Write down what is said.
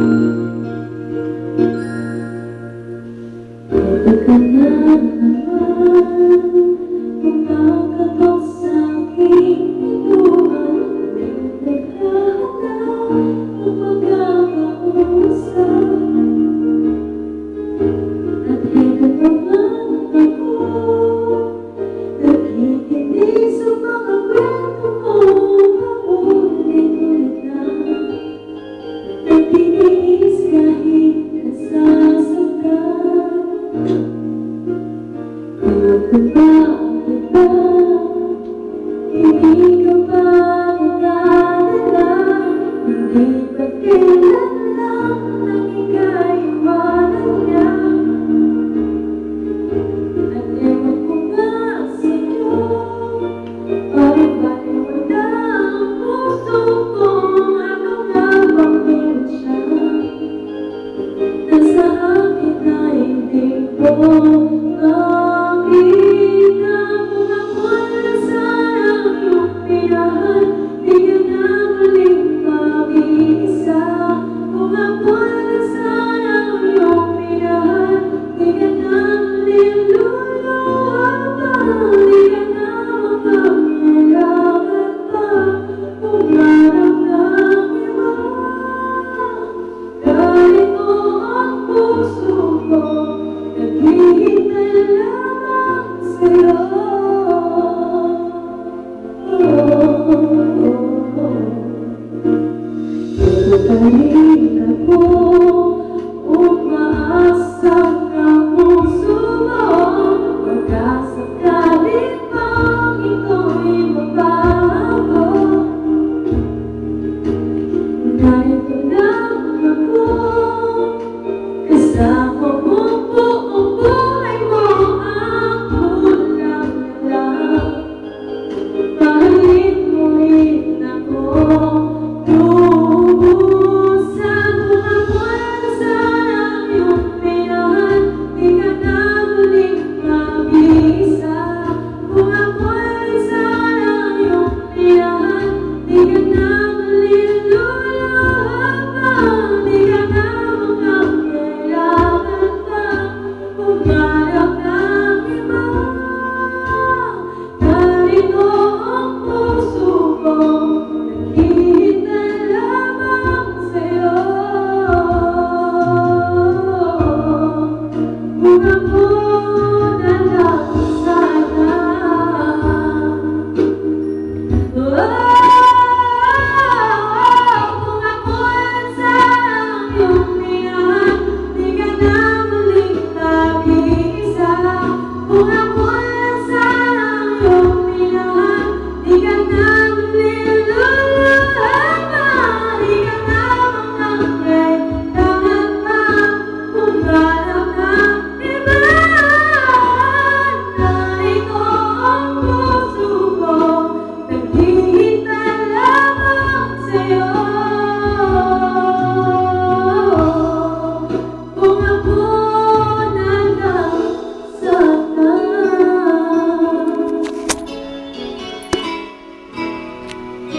Ito ka na naman, pumakatok sa aking pintuan. Naghahanap ng magkakausap, at heto naman ako, nakikinig sa mga kwento mo. Paulit-ulit lang, nagtitiis kahit nasasaktan. Bakit ba hindi ka ba nagdadala? Hindi ba kailan lang nang ika'y iwanan niya? At ewan ko ba sa'yo, bakit ba nawala ang puso ko? Ano nga bang meron siya na sa akin na hindi ko makita? Kung ako'y nasarang iyong pinahan, di ka na muling mag-iisa. Kung ako'y nasarang iyong pinahan, di ka na muling luluha pa. Di ka na makakailangan pa umarap ng iba. Kahit mo ang puso ko, naghihintay lamang sa'yo. Ito pa rin ako.